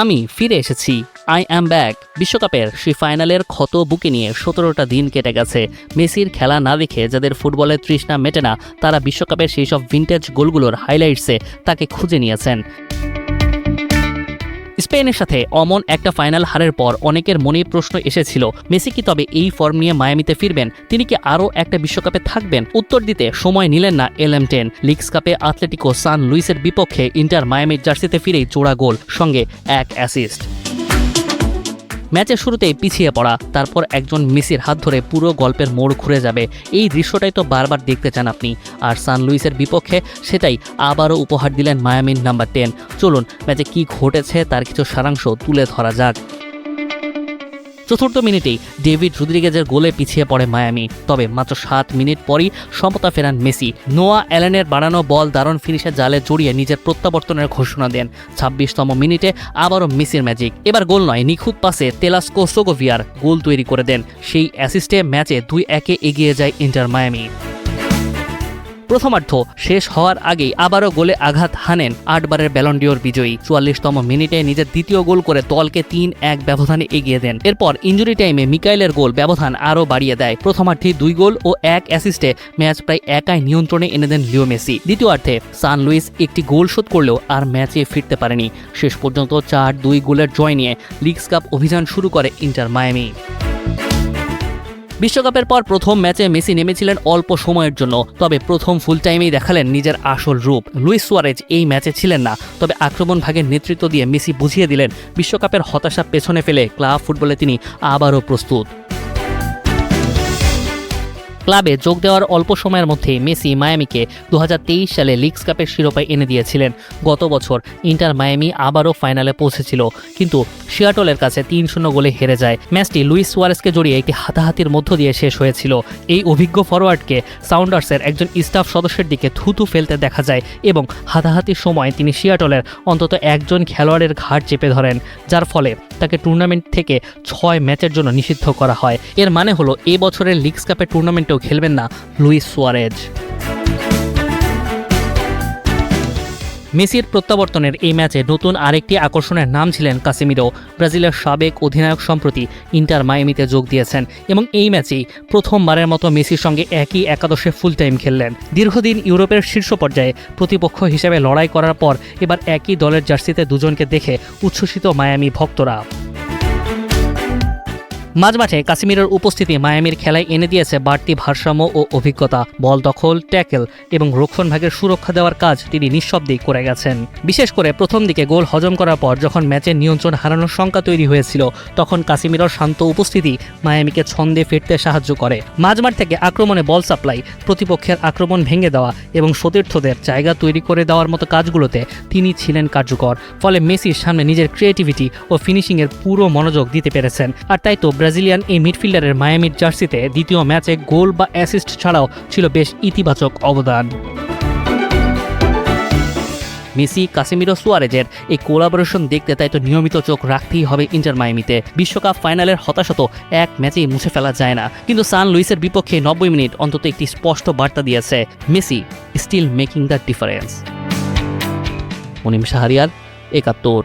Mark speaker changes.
Speaker 1: আমি ফিরে এসেছি, আই অ্যাম ব্যাক। বিশ্বকাপের সেই ফাইনালের ক্ষত বুকে নিয়ে 17টা দিন কেটে গেছে। মেসির খেলা না দেখে যাদের ফুটবলের তৃষ্ণা মেটে না, তারা বিশ্বকাপের সেই সব ভিন্টেজ গোলগুলোর হাইলাইটসে তাকে খুঁজে নিয়েছেন। স্পেনের সাথে অমন একটা ফাইনাল হারের পর অনেকের মনে প্রশ্ন এসেছিল, মেসি কি তবে এই ফর্ম নিয়ে মায়ামিতে ফিরবেন? তিনি কি আরও একটা বিশ্বকাপে থাকবেন? উত্তর দিতে সময় নিলেন না LM10। লিগস কাপে আতলেটিকো সান লুইসের বিপক্ষে ইন্টার মায়ামির জার্সিতে ফিরেই জোড়া গোল, সঙ্গে 1 অ্যাসিস্ট। ম্যাচের শুরুতেই পিছিয়ে পড়া, তারপর একজন মেসির হাত ধরে পুরো গল্পের মোড় ঘুরে যাবে, এই দৃশ্যটাই তো বারবার দেখতে চান আপনি। আর সান লুইসের বিপক্ষে সেটাই আবারও উপহার দিলেন মায়ামির নাম্বার 10। চলুন ম্যাচে কি ঘটেছে তার কিছু সারাংশ তুলে ধরা যাক। চতুর্থ মিনিটেই ডেভিড রদ্রিগেজের গোলে পিছিয়ে পড়ে মায়ামি, তবে মাত্র 7 মিনিট পরই সমতা ফেরান মেসি। নোয়া অ্যালেনের বাড়ানো বল দারুণ ফিনিশে জালে জড়িয়ে নিজের প্রত্যাবর্তনের ঘোষণা দেন। 26তম মিনিটে আবারও মেসির ম্যাজিক, এবার গোল নয়, নিখুঁত পাসে তেলাস্কো সোগোভিয়ার গোল তৈরি করে দেন। সেই অ্যাসিস্টে ম্যাচে 2-1 এগিয়ে যায় ইন্টার মায়ামি। প্রথমার্ধ শেষ হওয়ার আগেই আবারও গোলে আঘাত হানেন 8 বারের ব্যালন ডিওর বিজয়ী। 44তম মিনিটে নিজের দ্বিতীয় গোল করে দলকে 3-1 ব্যবধানে এগিয়ে দেন। এরপর ইনজুরি টাইমে মিকাইলের গোল ব্যবধান আরও বাড়িয়ে দেয়। প্রথমার্ধে 2 গোল ও 1 অ্যাসিস্টে ম্যাচ প্রায় একাই নিয়ন্ত্রণে এনে দেন লিও মেসি। দ্বিতীয়ার্ধে সান লুইস একটি গোল শোধ করলেও আর ম্যাচে ফিরতে পারেনি। শেষ পর্যন্ত 4-2 গোলের জয় নিয়ে লিগস কাপ অভিযান শুরু করে ইন্টার মায়ামি। বিশ্বকাপের পর প্রথম ম্যাচে মেসি নেমেছিলেন অল্প সময়ের জন্য, তবে প্রথম ফুল টাইমেই দেখালেন নিজের আসল রূপ। লুইস সুয়ারেজ এই ম্যাচে ছিলেন না, তবে আক্রমণ ভাগের নেতৃত্ব দিয়ে মেসি বুঝিয়ে দিলেন বিশ্বকাপের হতাশা পেছনে ফেলে ক্লাব ফুটবলে তিনি আবারও প্রস্তুত। ক্লাবে যোগ দেওয়ার অল্প সময়ের মধ্যে মেসি মায়ামিকে 2023 সালে লিগস কাপের শিরোপা এনে দিয়েছিলেন। গত বছর ইন্টার মায়ামি আবারও ফাইনালে পৌঁছেছিল, কিন্তু সিয়াটলের কাছে 3-0 গোলে হেরে যায়। ম্যাচটি লুইস সুয়ারেজকে জড়িয়ে একটি হাতাহাতির মধ্য দিয়ে শেষ হয়েছিল। এই অভিজ্ঞ ফরোয়ার্ডকে সাউন্ডার্সের একজন স্টাফ সদস্যের দিকে থুতু ফেলতে দেখা যায় এবং হাতাহাতির সময় তিনি সিয়াটলের অন্তত একজন খেলোয়াড়ের ঘাড় চেপে ধরেন, যার ফলে তাকে টুর্নামেন্ট থেকে 6 ম্যাচের জন্য নিষিদ্ধ করা হয়। এর মানে হলো এ বছরের লিগস কাপের টুর্নামেন্টেও খেলবেন না লুইস সুয়ারেজ। মেসির প্রত্যাবর্তনের এই ম্যাচে নতুন আরেকটি আকর্ষণের নাম ছিলেন কাসেমিরো। ব্রাজিলের সাবেক অধিনায়ক সম্প্রতি ইন্টার মায়ামিতে যোগ দিয়েছেন এবং এই ম্যাচেই প্রথমবারের মতো মেসির সঙ্গে একই একাদশে ফুল টাইম খেললেন। দীর্ঘদিন ইউরোপের শীর্ষ পর্যায়ে প্রতিপক্ষ হিসেবে লড়াই করার পর এবার একই দলের জার্সিতে দুজনকে দেখে উচ্ছ্বসিত মায়ামি ভক্তরা। মাঝমাঠে কাসেমিরোর উপস্থিতি মায়ামির খেলায় এনে দিয়েছে বাড়তি ভারসাম্য ও অভিজ্ঞতা। বল দখল, ট্যাকেল এবং রক্ষণভাগের সুরক্ষা দেওয়ার কাজ তিনি নিঃশব্দেই করে গেছেন। বিশেষ করে প্রথম দিকে গোল হজম করার পর যখন ম্যাচের নিয়ন্ত্রণ হারানোর শঙ্কা তৈরি হয়েছিল, তখন কাসেমিরোর শান্ত উপস্থিতি মায়ামিকে ছন্দে ফিরতে সাহায্য করে। মাঝমাঠ থেকে আক্রমণে বল সাপ্লাই, প্রতিপক্ষের আক্রমণ ভেঙে দেওয়া এবং সতীর্থদের জায়গা তৈরি করে দেওয়ার মতো কাজগুলোতে তিনি ছিলেন কার্যকর। ফলে মেসির সামনে নিজের ক্রিয়েটিভিটি ও ফিনিশিংয়ের পুরো মনোযোগ দিতে পেরেছেন। আর তাই তো ব্রাজিলিয়ান এই মিডফিল্ডারের মায়ামির জার্সিতে দ্বিতীয় ম্যাচে গোল বা অ্যাসিস্ট ছাড়াও ছিল বেশ ইতিবাচক অবদান। মেসি, কাসেমিরো, সুয়ারেজের এই কোলাবোরেশন দেখতে তাই তো নিয়মিত চোখ রাখতেই হবে ইন্টার মায়ামিতে। বিশ্বকাপ ফাইনালের হতাশা তো এক ম্যাচেই মুছে ফেলা যায় না, কিন্তু সান লুইসের বিপক্ষে 90 মিনিট অন্তত একটি স্পষ্ট বার্তা দিয়েছে, Messi still making the difference. Munim Shahriar, 71।